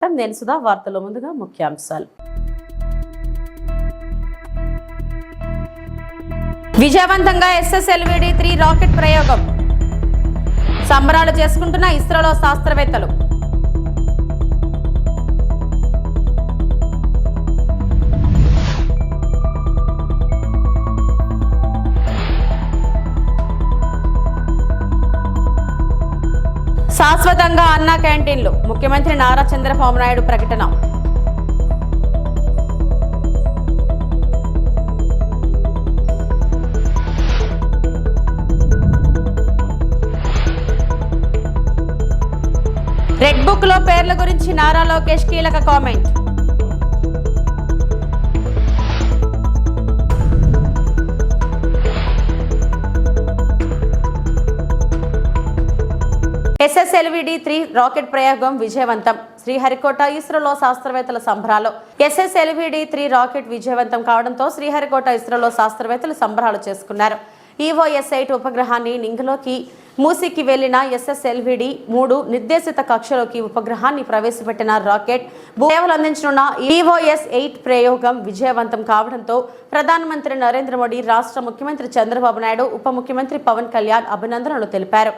నేను సుధా. వార్తల్లో ముందుగా ముఖ్యాంశాలు. విజయవంతంగా SSLV-D3 రాకెట్ ప్రయోగం. సంబరాలు చేసుకుంటున్న ఇస్రోలో శాస్త్రవేత్తలు. శాశ్వతంగా అన్నా క్యాంటీన్లు. ముఖ్యమంత్రి నారా చంద్రబాబు నాయుడు ప్రకటన. రెడ్ బుక్ లో పేర్ల గురించి నారా లోకేష్ కీలక కామెంట్. SSLV-D3 రాకెట్ ప్రయోగం విజయవంతం. శ్రీహరికోట ఇస్రోలో శాస్త్రవేత్తల సంబరాలు. SSLV-D3 రాకెట్ విజయవంతం కావడంతో శ్రీహరికోట ఇస్రోలో శాస్త్రవేత్తలు సంబరాలు చేసుకున్నారు. EOS-8 ఉపగ్రహాన్ని నింగిలోకి మూసికి వెళ్లిన SSLV-D3 నిర్దేశిత కక్షలోకి ఉపగ్రహాన్ని ప్రవేశపెట్టిన రాకెట్ సేవలు అందించనున్న EOS-8 ప్రయోగం విజయవంతం కావడంతో ప్రధానమంత్రి నరేంద్ర మోడీ, రాష్ట్ర ముఖ్యమంత్రి చంద్రబాబు నాయుడు, ఉప ముఖ్యమంత్రి పవన్ కళ్యాణ్ అభినందనలు తెలిపారు.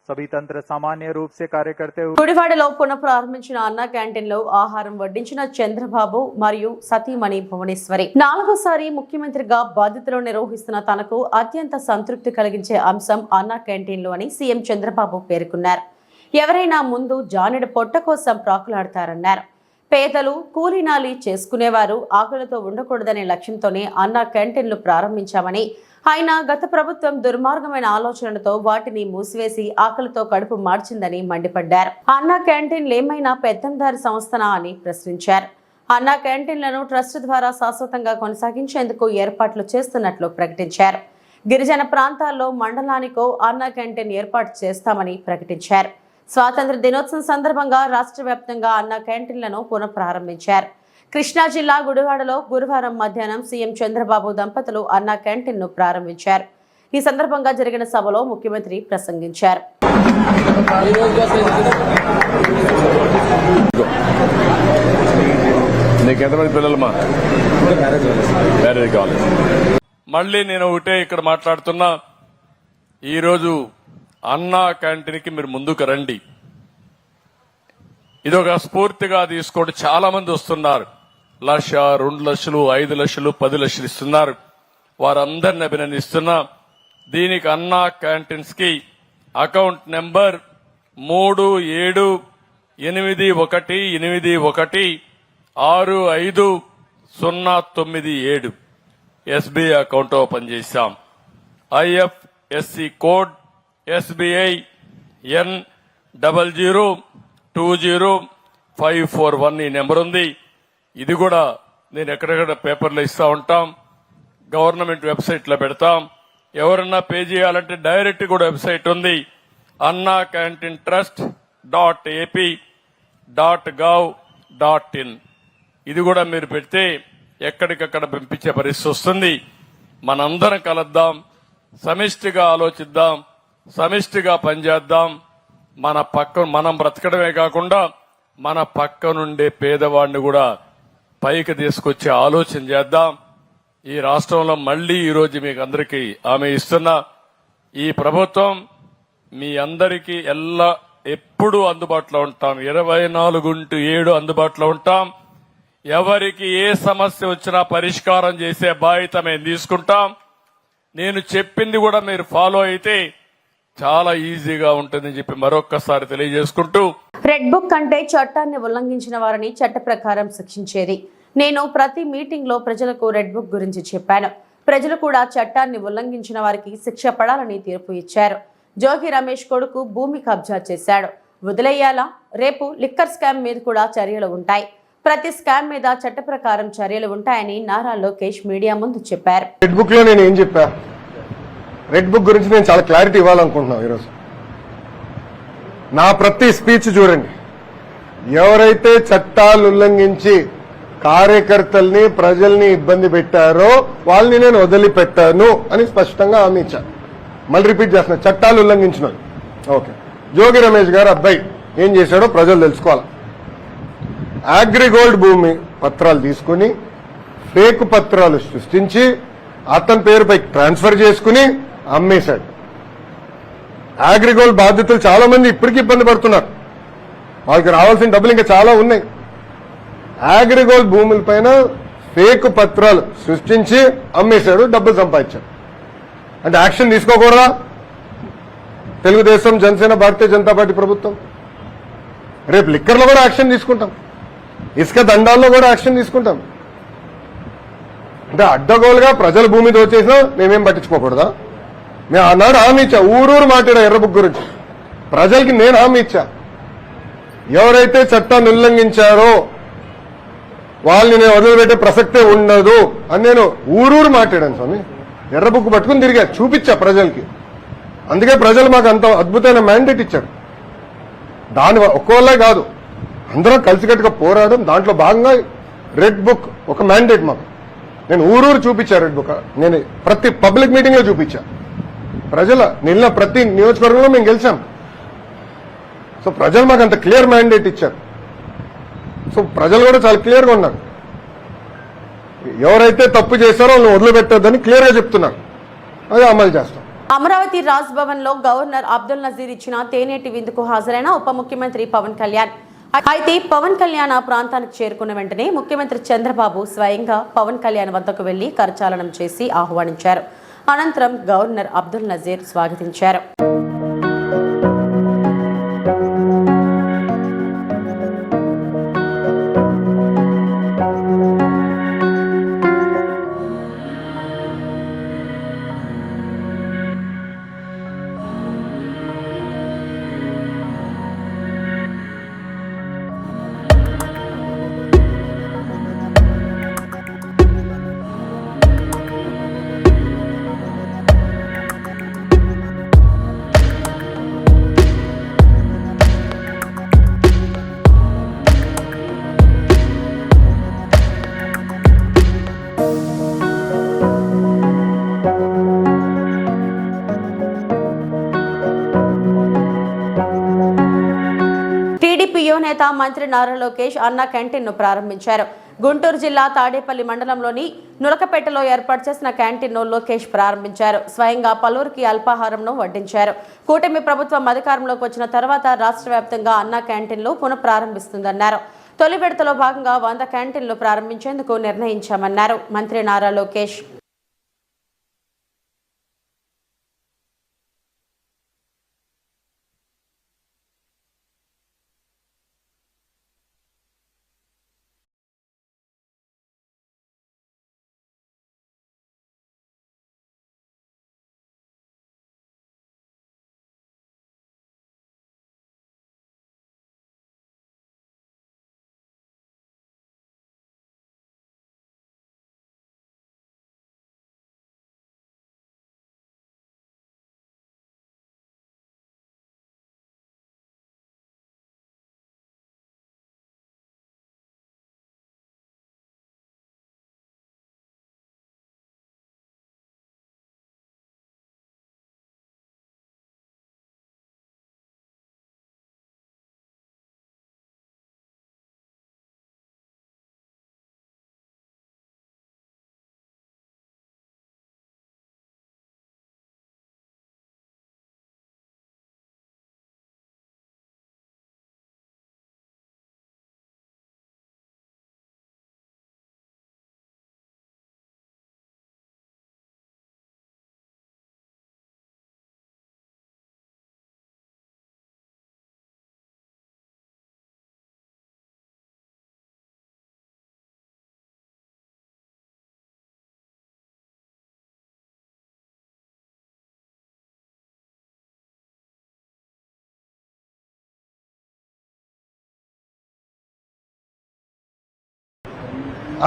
सभी तंत्र सामान्य रूप से कार्य करते हुए గుడివాడలో పునఃప్రారంభించిన అన్నా క్యాంటీన్ లో ఆహారం వడ్డించిన చంద్రబాబు మరియు సతీమణి భువనేశ్వరి. 4వసారి ముఖ్యమంత్రిగా బాధ్యతలు నిర్వహిస్తున్న తనకు అత్యంత సంతృప్తి కలిగించే అంశం అన్నా క్యాంటీన్లు అని సీఎం చంద్రబాబు పేర్కొన్నారు. ఎవరైనా ముందు జానెడు పొట్ట కోసం ప్రాకులాడతారన్నారు. పేదలు కూలీనాలి చేసుకునేవారు ఆకలితో ఉండకూడదనే లక్ష్యంతోనే అన్నా క్యాంటీన్లు ప్రారంభించామని, ఆయన గత ప్రభుత్వం దుర్మార్గమైన ఆలోచనలతో వాటిని మూసివేసి ఆకలితో కడుపు మార్చిందని మండిపడ్డారు. అన్నా క్యాంటీన్లు ఏమైనా పెత్తందారి సంస్థనా అని ప్రశ్నించారు. అన్నా క్యాంటీన్లను ట్రస్ట్ ద్వారా శాశ్వతంగా కొనసాగించేందుకు ఏర్పాట్లు చేస్తున్నట్లు ప్రకటించారు. గిరిజన ప్రాంతాల్లో మండలానికో అన్నా క్యాంటీన్ ఏర్పాటు చేస్తామని ప్రకటించారు. స్వాతంత్ర దినోత్సవం సందర్భంగా రాష్ట్ర వ్యాప్తంగా అన్నా క్యాంటీన్లను పునఃప్రారంభించారు. కృష్ణా జిల్లా గుడివాడలో గురువారం మధ్యాహ్నం సీఎం చంద్రబాబు దంపతులు అన్నా క్యాంటీన్ ను ప్రారంభించారు. ఈ సందర్భంగా జరిగిన సభలో ముఖ్యమంత్రి ప్రసంగించారు. మళ్ళీ నేను ఒకటే ఇక్కడ మాట్లాడుతున్నా, ఈరోజు అన్నా క్యాంటీన్ కి మీరు ముందుకు రండి. ఇదొక స్ఫూర్తిగా తీసుకోండి. చాలా మంది వస్తున్నారు. 1,00,000, 2 లక్షలు, 5 లక్షలు, 10 లక్షలు ఇస్తున్నారు. వారందరిని అభినందిస్తున్నా. దీనికి అన్నా క్యాంటీన్స్ కి account number 3788165097 SBI account open చేశాం. IFSC కోడ్ SBI N0020541 ఈ నెంబర్ ఉంది. ఇది కూడా నేను ఎక్కడెక్కడ పేపర్లో ఇస్తా ఉంటాం. గవర్నమెంట్ వెబ్సైట్ లో పెడతాం. ఎవరన్నా పే చేయాలంటే డైరెక్ట్ కూడా వెబ్సైట్ ఉంది. అన్నా క్యాంటీన్ trust.ap.gov.in. ఇది కూడా మీరు పెడితే ఎక్కడికక్కడ పంపించే పరిస్థితి వస్తుంది. మనందరం కలుద్దాం, సమిష్టిగా ఆలోచిద్దాం, సమిష్టిగా పనిచేద్దాం. మనం బ్రతకడమే కాకుండా మన పక్క నుండే పేదవాడిని కూడా పైకి తీసుకొచ్చే ఆలోచన చేద్దాం. ఈ రాష్ట్రంలో మళ్లీ ఈ రోజు మీకు అందరికీ హామీ ఇస్తున్నా, ఈ ప్రభుత్వం మీ అందరికీ ఎప్పుడూ అందుబాటులో ఉంటాం. 24/7 అందుబాటులో ఉంటాం. ఎవరికి ఏ సమస్య వచ్చినా పరిష్కారం చేసే బాధ్యత మేము తీసుకుంటాం. నేను చెప్పింది కూడా మీరు ఫాలో అయితే చాలా ఈజీగా ఉంటుందని చెప్పి మరొక్కసారి తెలియజేసుకుంటూ, రెడ్ బుక్ అంటే చట్టాన్ని ఉల్లంఘించిన వారిని చట్ట ప్రకారం శిక్షించేది. నేను ప్రతి మీటింగ్ లో ప్రజలకు రెడ్ బుక్ గురించి చెప్పాను. ప్రజలు కూడా చట్టాన్ని ఉల్లంఘించిన వారికి శిక్ష పడాలని తీర్పు ఇచ్చారు. జోగి రమేష్ కొడుకు భూమి కబ్జా చేశాడు, వదిలేయాలా? రేపు లిక్కర్ స్కామ్ మీద కూడా చర్యలు ఉంటాయి. ప్రతి స్కామ్ మీద చట్ట ప్రకారం చర్యలు ఉంటాయని నారా లోకేష్ మీడియా ముందు చెప్పారు. రెడ్ బుక్ లో నేను ఏం చెప్పా, రెడ్ బుక్ గురించి నేను చాలా క్లారిటీ ఇవ్వాలనుకుంటున్నాను ఈరోజు. నా ప్రతి స్పీచ్ చూడండి, ఎవరైతే చట్టాలు ఉల్లంఘించి కార్యకర్తల్ని ప్రజల్ని ఇబ్బంది పెట్టారో వాళ్ళని నేను వదిలిపెట్టాను అని స్పష్టంగా హామీ ఇచ్చాను. మళ్ళీ రిపీట్ చేస్తున్నా, చట్టాలు ఉల్లంఘించిన ఓకే జోగి రమేష్ గారు అబ్బాయి ఏం చేశాడో ప్రజలు తెలుసుకోవాలి. అగ్రిగోల్డ్ భూమి పత్రాలు తీసుకుని ఫేక్ పత్రాలు సృష్టించి అతని పేరుపై ట్రాన్స్ఫర్ చేసుకుని అమ్మేశాడు. అగ్రిగోల్డ్ బాధితులు చాలా మంది ఇప్పటికీ ఇబ్బంది పడుతున్నారు. వాళ్ళకి రావాల్సిన డబ్బులు ఇంకా చాలా ఉన్నాయి. అగ్రిగోల్డ్ భూములపైన ఫేక్ పత్రాలు సృష్టించి అమ్మేశాడు, డబ్బులు సంపాదించాడు. అంటే యాక్షన్ తీసుకోకూడదా తెలుగుదేశం, జనసేన, భారతీయ జనతా పార్టీ ప్రభుత్వం? రేపు లిక్కర్లో కూడా యాక్షన్ తీసుకుంటాం, ఇసుక దండాల్లో కూడా యాక్షన్ తీసుకుంటాం. అంటే అడ్డగోలుగా ప్రజల భూమి దోచేసినా మేమేం పట్టించుకోకూడదా? మేము ఆనాడు హామీ ఇచ్చా, ఊరూరు మాట్లాడా ఎర్రబుక్ గురించి. ప్రజలకి నేను హామీ ఇచ్చా, ఎవరైతే చట్టాన్ని ఉల్లంఘించారో వాళ్ళని నేను వదిలిపెట్టే ప్రసక్తే ఉండదు అని నేను ఊరూరు మాట్లాడాను స్వామి. ఎర్రబుక్ పట్టుకుని తిరిగా, చూపించా ప్రజలకి. అందుకే ప్రజలు మాకు అంత అద్భుతమైన మ్యాండేట్ ఇచ్చారు. దాని ఒక్కోళ్ళే కాదు, అందరం కలిసికట్టుగా పోరాడడం. దాంట్లో భాగంగా రెడ్ బుక్ ఒక మ్యాండేట్ మాకు. నేను ఊరూరు చూపించా రెడ్ బుక్. నేను ప్రతి పబ్లిక్ మీటింగ్ లో చూపించా. ప్రజల నిన్న ప్రతి నియోజకవర్గంలో మేము గెలిచాం. సో ప్రజలు మాకు అంత క్లియర్ మ్యాండేట్ ఇచ్చారు. సో ప్రజలు కూడా చాలా క్లియర్గా ఉన్నారు. ఎవరైతే తప్పు చేశారో వాళ్ళని వదిలిపెట్టొద్దని క్లియర్గా చెప్తున్నారు. అదే అమలు చేస్తాం. అమరావతి రాజ్ భవన్ లో గవర్నర్ అబ్దుల్ నజీర్ ఇచ్చిన తేనేటి విందుకు హాజరైన ఉప ముఖ్యమంత్రి పవన్ కళ్యాణ్. అయితే పవన్ కళ్యాణ్ ఆ ప్రాంతానికి చేరుకున్న వెంటనే ముఖ్యమంత్రి చంద్రబాబు స్వయంగా పవన్ కళ్యాణ్ వద్దకు వెళ్లి కరచాలనం చేసి ఆహ్వానించారు. అనంతరం గవర్నర్ అబ్దుల్ నజీర్ స్వాగతించారు. నేత మంత్రి నారా లోకేష్ అన్న క్యాంటీన్ ను ప్రారంభించారు. గుంటూరు జిల్లా తాడేపల్లి మండలంలోని నులకపేటలో ఏర్పాటు చేసిన క్యాంటీన్ ను లోకేష్ ప్రారంభించారు. స్వయంగా పలువురికి అల్పాహారంను వడ్డించారు. కూటమి ప్రభుత్వం అధికారంలోకి వచ్చిన తర్వాత రాష్ట్ర వ్యాప్తంగా అన్న క్యాంటీన్లు పునఃప్రారంభిస్తుందన్నారు. తొలి విడతలో భాగంగా 100 క్యాంటీన్లు ప్రారంభించేందుకు నిర్ణయించామన్నారు మంత్రి నారా లోకేష్.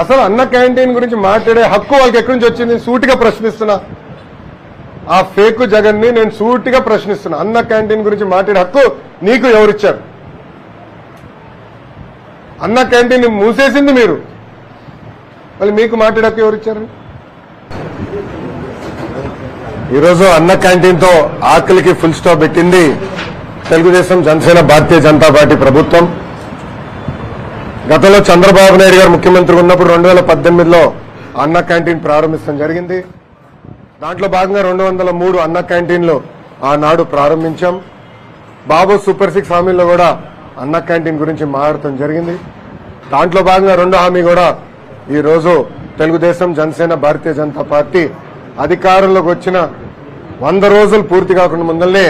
అసలు అన్న క్యాంటీన్ గురించి మాట్లాడే హక్కు వాళ్ళకి ఎక్కడి నుంచి వచ్చింది? సూటిగా ప్రశ్నిస్తున్నా. ఆ ఫేక్ జగన్ ని నేను సూటిగా ప్రశ్నిస్తున్నా. అన్న క్యాంటీన్ గురించి మాట్లాడే హక్కు నీకు ఎవరిచ్చారు? అన్న క్యాంటీన్ మూసేసింది మీరు, మళ్ళీ మీకు మాట్లాడే హక్కు ఎవరిచ్చారు? ఈరోజు అన్న క్యాంటీన్ తో ఆకలికి ఫుల్ స్టాప్ పెట్టింది తెలుగుదేశం జనసేన భారతీయ జనతా పార్టీ ప్రభుత్వం గతంలో చంద్రబాబు నాయుడు గారు ముఖ్యమంత్రి ఉన్నప్పుడు 2018లో అన్న క్యాంటీన్ ప్రారంభించడం జరిగింది. దాంట్లో భాగంగా 203 అన్న క్యాంటీన్లు ఆనాడు ప్రారంభించాం. బాబు సూపర్ 6 హామీల్లో కూడా అన్న క్యాంటీన్ గురించి మాట్లాడటం జరిగింది. దాంట్లో భాగంగా 2వ హామీ కూడా ఈ రోజు తెలుగుదేశం జనసేన భారతీయ జనతా పార్టీ అధికారంలోకి వచ్చిన 100 రోజులు పూర్తి కాకుండా ముందల్నే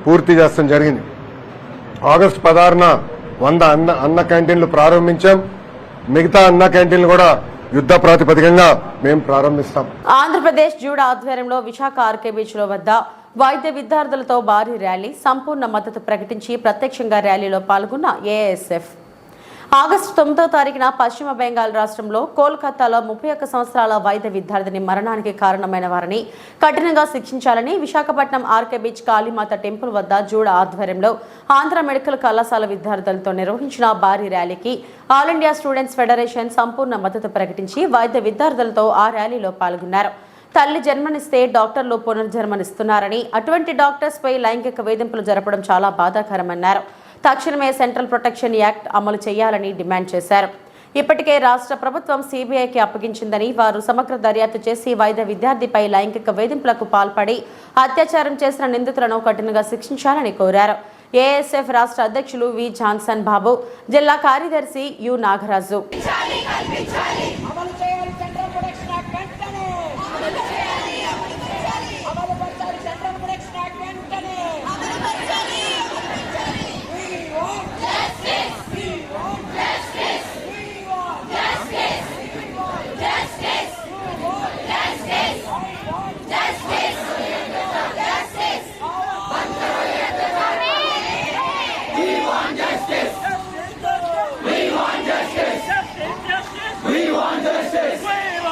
పూర్తి చేస్తాం జరిగింది. ఆగస్టు 16న 100 అన్న క్యాంటీన్లు ప్రారంభించాం. మిగతా అన్న క్యాంటీన్లు కూడా యుద్ధ ప్రాతిపదికంగా మేము ప్రారంభిస్తాం. ఆంధ్రప్రదేశ్ జూడ్ ఆధ్వర్యంలో విశాఖ ఆర్కే బీచ్ లో వద్ద వైద్య విద్యార్థులతో భారీ ర్యాలీ, సంపూర్ణ మద్దతు ప్రకటించి ప్రత్యక్షంగా ర్యాలీలో పాల్గొన్న ఏఎస్ఎఫ్. ఆగస్టు 9వ తారీఖున పశ్చిమ బెంగాల్ రాష్ట్రంలో కోల్కతాలో 31 సంవత్సరాల వైద్య విద్యార్థిని మరణానికి కారణమైన వారిని కఠినంగా శిక్షించాలని Visakhapatnam RK beach Kalimata temple వద్ద జూడ్ ఆధ్వర్యంలో ఆంధ్ర మెడికల్ కళాశాల విద్యార్థులతో నిర్వహించిన భారీ ర్యాలీకి ఆల్ ఇండియా స్టూడెంట్స్ ఫెడరేషన్ సంపూర్ణ మద్దతు ప్రకటించి వైద్య విద్యార్థులతో ఆ ర్యాలీలో పాల్గొన్నారు. తల్లి జన్మనిస్తే డాక్టర్లు పునర్జన్మనిస్తున్నారని, అటువంటి డాక్టర్స్ పై లైంగిక వేధింపులు జరపడం చాలా బాధాకరమన్నారు. తక్షణమే సెంట్రల్ ప్రొటెక్షన్ యాక్ట్ అమలు చేయాలని డిమాండ్ చేశారు. ఇప్పటికే రాష్ట్ర ప్రభుత్వం సిబిఐకి అప్పగించిందని, వారు సమగ్ర దర్యాప్తు చేసి వైద్య విద్యార్థిపై లైంగిక వేధింపులకు పాల్పడి అత్యాచారం చేసిన నిందితులను కఠినంగా శిక్షించాలని కోరారు. ఏఎస్ఎఫ్ రాష్ట్ర అధ్యక్షులు వి జాన్సన్ బాబు, జిల్లా కార్యదర్శి యు నాగరాజు.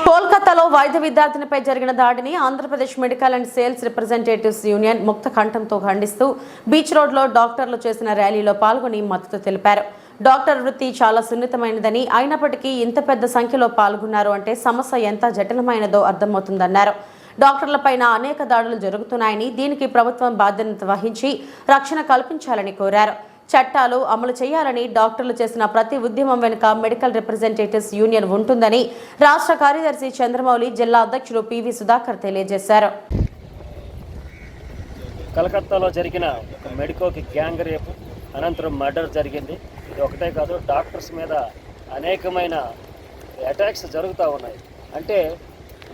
కోల్కతాలో వైద్య విద్యార్థినిపై జరిగిన దాడిని Andhra Pradesh medical and sales representatives union ముక్త కంఠంతో ఖండిస్తూ బీచ్ రోడ్లో డాక్టర్లు చేసిన ర్యాలీలో పాల్గొని మద్దతు తెలిపారు. డాక్టర్ వృత్తి చాలా సున్నితమైనదని, అయినప్పటికీ ఇంత పెద్ద సంఖ్యలో పాల్గొన్నారు అంటే సమస్య ఎంత జటిలమైనదో అర్థమవుతుందన్నారు. డాక్టర్లపైన అనేక దాడులు జరుగుతున్నాయని, దీనికి ప్రభుత్వం బాధ్యత వహించి రక్షణ కల్పించాలని కోరారు. చట్టాలు అమలు చేయాలని, డాక్టర్లు చేసిన ప్రతి ఉద్యమం వెనుక మెడికల్ రిప్రజెంటేటివ్స్ యూనియన్ ఉంటుందని రాష్ట్ర కార్యదర్శి చంద్రమౌళి, జిల్లా అధ్యక్షుడు పివి సుధాకర్ తెలియజేశారు. కలకత్తాలో జరిగిన ఒక మెడికోకి గ్యాంగ్ రేపు అనంతరం మర్డర్ జరిగింది. ఇది ఒకటే కాదు, డాక్టర్స్ మీద అనేకమైన అటాక్స్ జరుగుతూ ఉన్నాయి. అంటే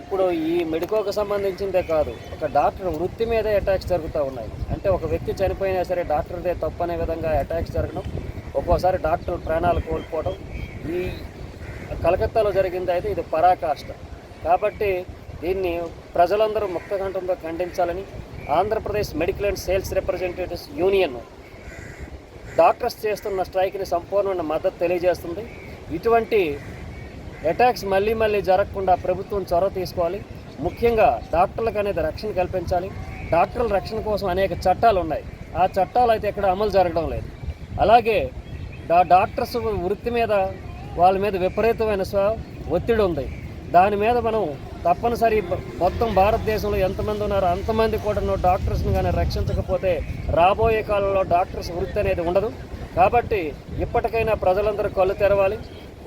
ఇప్పుడు ఈ మెడికోకి సంబంధించిందే కాదు, ఒక డాక్టర్ వృత్తి మీదే అటాక్స్ జరుగుతూ ఉన్నాయి. అంటే ఒక వ్యక్తి చనిపోయినా సరే డాక్టర్దే తప్పు అనే విధంగా అటాక్స్ జరగడం, ఒక్కోసారి డాక్టర్ ప్రాణాలు కోల్పోవడం. ఈ కలకత్తాలో జరిగింది అయితే ఇది పరాకాష్ట. కాబట్టి దీన్ని ప్రజలందరూ ముక్తకంఠంతో ఖండించాలని Andhra Pradesh medical and sales representatives union doctors చేస్తున్న స్ట్రైక్ని సంపూర్ణమైన మద్దతు తెలియజేస్తుంది. ఇటువంటి అటాక్స్ మళ్ళీ మళ్ళీ జరగకుండా ప్రభుత్వం చొరవ తీసుకోవాలి. ముఖ్యంగా డాక్టర్లకు అనేది రక్షణ కల్పించాలి. డాక్టర్ల రక్షణ కోసం అనేక చట్టాలు ఉన్నాయి, ఆ చట్టాలు అయితే ఎక్కడ అమలు జరగడం లేదు. అలాగే డాక్టర్స్ వృత్తి మీద వాళ్ళ మీద విపరీతమైన ఒత్తిడి ఉంది. దాని మీద మనం తప్పనిసరి మొత్తం భారతదేశంలో ఎంతమంది ఉన్నారో అంతమంది కూడా డాక్టర్స్ని కానీ రక్షించకపోతే రాబోయే కాలంలో డాక్టర్స్ వృత్తి అనేది ఉండదు. కాబట్టి ఇప్పటికైనా ప్రజలందరూ కళ్ళు తెరవాలి.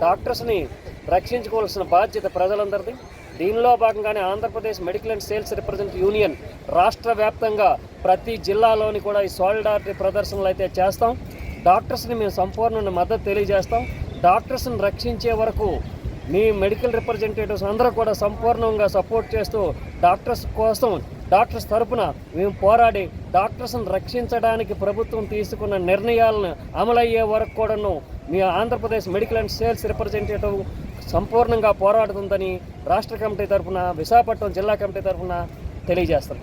డాక్టర్స్ని రక్షించుకోవాల్సిన బాధ్యత ప్రజలందరిది. దీనిలో భాగంగానే Andhra Pradesh medical and sales representative union రాష్ట్ర వ్యాప్తంగా ప్రతి జిల్లాలోని కూడా ఈ సాలిడారిటీ ప్రదర్శనలు అయితే చేస్తాం. డాక్టర్స్ని మేము సంపూర్ణ మద్దతు తెలియజేస్తాం. డాక్టర్స్ని రక్షించే వరకు మీ మెడికల్ రిప్రజెంటేటివ్స్ అందరూ కూడా సంపూర్ణంగా సపోర్ట్ చేస్తూ డాక్టర్స్ కోసం, డాక్టర్స్ తరఫున మేము పోరాడి డాక్టర్స్ని రక్షించడానికి ప్రభుత్వం తీసుకున్న నిర్ణయాలను అమలయ్యే వరకు కూడాను మీ Andhra Pradesh medical and sales representative సంపూర్ణంగా పోరాడుతుందని రాష్ట్ర కమిటీ తరఫున, విశాఖపట్నం జిల్లా కమిటీ తరఫున తెలియజేస్తాం.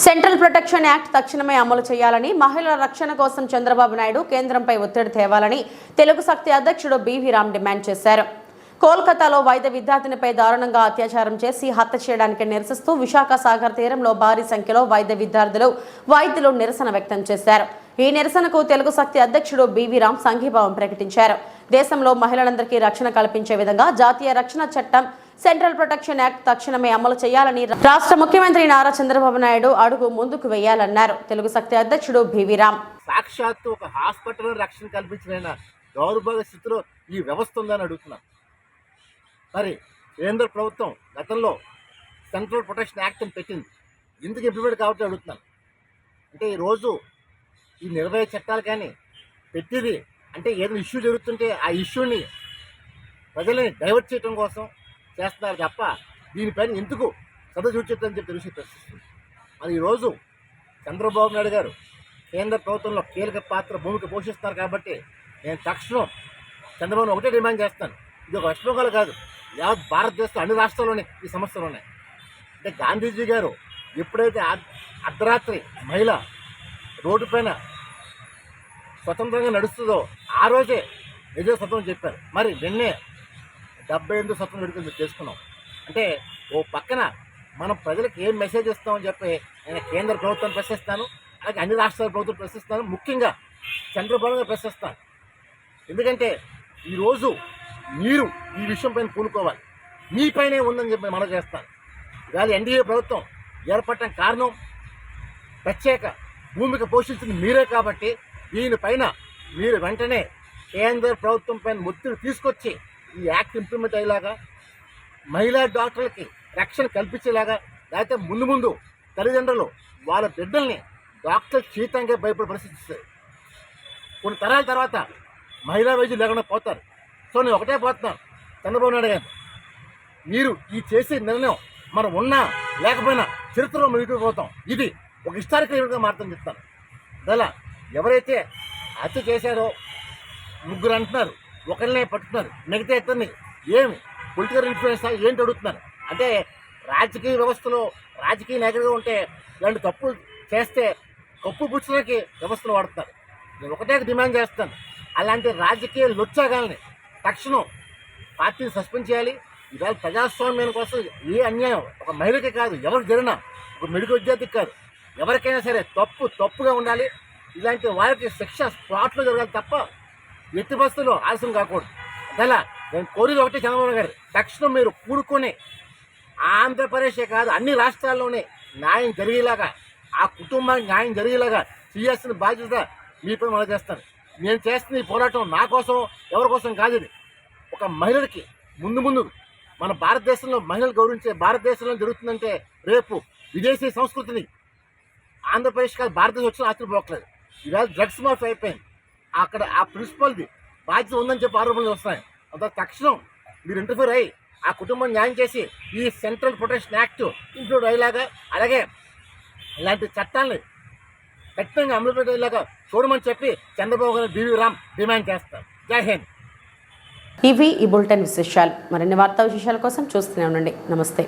సెంట్రల్ ప్రొటెక్షన్ యాక్ట్ తక్షణమే అమలు చేయాలని, మహిళల రక్షణ కోసం చంద్రబాబు నాయుడు కేంద్రంపై ఒత్తిడి తేవాలని తెలుగు శక్తి అధ్యక్షుడు బివి రామ్ డిమాండ్ చేశారు. కోల్కతాలో వైద్య విద్యార్థినిపై దారుణంగా అత్యాచారం చేసి హత్య చేయడానికి నిరసిస్తూ విశాఖ సాగర్ తీరంలో భారీ సంఖ్యలో వైద్య వైద్యులు నిరసన వ్యక్తం చేశారు. ఈ నిరసనకు తెలుగు శక్తి అధ్యక్షుడు బివి రామ్ సంఘీభావం ప్రకటించారు. దేశంలో మహిళలందరికీ రక్షణ కల్పించే విధంగా జాతీయ రక్షణ చట్టం సెంట్రల్ ప్రొటెక్షన్ యాక్ట్ తక్షణమే అమలు చేయాలని రాష్ట్ర ముఖ్యమంత్రి నారా చంద్రబాబు నాయుడు అడుగు ముందుకు వేయాలన్నారు. తెలుగు శక్తి అధ్యక్షుడు బివి రామ్. సాక్షాత్తు ఒక హాస్పిటల్ రక్షణ కల్పించిన దౌర్భాగ్య స్థితిలో ఈ వ్యవస్థ ఉందని అడుగుతున్నాం. మరి కేంద్ర ప్రభుత్వం గతంలో సెంట్రల్ ప్రొటెక్షన్ యాక్ట్ అని పెట్టింది, ఎందుకు ఇంప్లిమెంట్ కాబట్టి అడుగుతున్నాను. అంటే ఈరోజు ఈ నిర్భయ చట్టాలు కానీ పెట్టింది అంటే ఏదైనా ఇష్యూ జరుగుతుంటే ఆ ఇష్యూని ప్రజల్ని డైవర్ట్ చేయడం కోసం చేస్తున్నారు తప్ప దీనిపైన ఎందుకు శ్రద్ధ చూపించని చెప్పి తెలిసి ప్రశ్నిస్తుంది. మరి ఈరోజు చంద్రబాబు నాయుడు గారు కేంద్ర ప్రభుత్వంలో కీలక పాత్ర భూమిక పోషిస్తారు కాబట్టి నేను తక్షణం చంద్రబాబు ఒకటే డిమాండ్ చేస్తాను. ఇది ఒక వెస్ట్ బెంగాల్ కాదు, యావత్ భారతదేశంలో అన్ని రాష్ట్రాల్లోనే ఈ సమస్యలు ఉన్నాయి. అంటే గాంధీజీ గారు ఎప్పుడైతే అర్ధరాత్రి మహిళ రోడ్డు పైన స్వతంత్రంగా నడుస్తుందో ఆ రోజే నిజ స్వతంత్రం చెప్పారు. మరి నిన్నే 78 స్వతంత్రం వేడుకలు చేసుకున్నాం. అంటే ఓ పక్కన మనం ప్రజలకు ఏం మెసేజ్ ఇస్తామని చెప్పి నేను కేంద్ర ప్రభుత్వాన్ని ప్రశ్నిస్తాను, అలాగే అన్ని రాష్ట్రాల ప్రభుత్వం ప్రశ్నిస్తాను, ముఖ్యంగా చంద్రబాబు గారు ప్రశ్నిస్తాను. ఎందుకంటే ఈరోజు మీరు ఈ విషయం పైన పూనుకోవాలి, మీపైనే ఉందని చెప్పి మనం చేస్తాను. ఇవాళ ఎన్డీఏ ప్రభుత్వం ఏర్పడటం కారణం ప్రత్యేక భూమిక పోషించింది మీరే కాబట్టి దీనిపైన మీరు వెంటనే కేంద్ర ప్రభుత్వం పైన ఒత్తిడి తీసుకొచ్చి ఈ యాక్ట్ ఇంప్లిమెంట్ అయ్యేలాగా, మహిళా డాక్టర్లకి రక్షణ కల్పించేలాగా, లేకపోతే ముందు ముందు తల్లిదండ్రులు వాళ్ళ బిడ్డల్ని డాక్టర్ జీవితంగా భయపడి పరిస్థితి కొన్ని తరాల తర్వాత మహిళా వైద్యులు లేకుండా పోతారు. సో నేను ఒకటే పోతున్నాను చంద్రబాబు నాయుడు గారు, మీరు ఈ చేసే నిర్ణయం మనం ఉన్నా లేకపోయినా చరిత్రలో మిగిలిపోతాం. ఇది ఒక హిస్టారికల్ ఈవెంట్గా మారుతాం చెప్తాను. అలా ఎవరైతే హత్య చేశారో ముగ్గురు అంటున్నారు, ఒకరినే పట్టుతున్నారు, మిగతా ఇద్దరిని ఏమి పొలిటికల్ ఇన్ఫ్లుయెన్స్ ఏంటి అడుగుతున్నారు. అంటే రాజకీయ వ్యవస్థలో రాజకీయ నాయకుడిగా ఉంటే ఇలాంటి తప్పులు చేస్తే కప్పు పుచ్చడానికి వ్యవస్థను వాడుతున్నారు. నేను ఒకటే డిమాండ్ చేస్తాను, అలాంటి రాజకీయ లుచ్చాగాల్ని తక్షణం పార్టీని సస్పెండ్ చేయాలి. ఇవాళ ప్రజాస్వామ్యం కోసం ఏ అన్యాయం ఒక మహిళకి కాదు, ఎవరికి జరిగినా, ఒక మెడికల్ విద్యార్థికి కాదు, ఎవరికైనా సరే తప్పుగా ఉండాలి. ఇలాంటి వారికి శిక్ష స్పాట్లో జరగాలి తప్ప ఎట్టి బస్సులో ఆలస్యం కాకూడదు. అలా నేను కోరేది ఒకటి, చంద్రబాబు గారు తక్షణం మీరు కూడుకొని ఆంధ్రప్రదేశే కాదు అన్ని రాష్ట్రాల్లోనే న్యాయం జరిగేలాగా, ఆ కుటుంబానికి న్యాయం జరిగేలాగా చేయాల్సిన బాధ్యత మీపై మనం చేస్తాను. నేను చేస్తున్న ఈ పోరాటం నా కోసం ఎవరి కోసం కాదు. ఇది ఒక మహిళలకి ముందు మన భారతదేశంలో మహిళలు గౌరవించే భారతదేశంలో జరుగుతుందంటే రేపు విదేశీ సంస్కృతిని ఆంధ్రప్రదేశ్ కాదు భారతదేశం వచ్చిన ఆశ్చర్యపోవట్లేదు. ఈవేళ డ్రగ్స్ మాఫ్ అయిపోయింది, అక్కడ ఆ ప్రిన్సిపల్ది బాధ్యత ఉందని చెప్పి ఆరోపణలు వస్తున్నాయి. అంత తక్షణం మీరు ఇంటర్ఫీర్ అయ్యి ఆ కుటుంబం న్యాయం చేసి ఈ సెంట్రల్ ప్రొటెక్షన్ యాక్ట్ ఇంక్లూడ్ అయ్యేలాగా, అలాగే ఇలాంటి చట్టాలని ఖచ్చితంగా అమలు పెట్టేలాగా చూడమని చెప్పి చంద్రబాబు గారు బివి రామ్ డిమాండ్ చేస్తారు. జై హింద్. ఇవి ఈ బులెటిన్ విశేషాలు. మరిన్ని వార్తా విశేషాల కోసం చూస్తూనే ఉండండి. నమస్తే.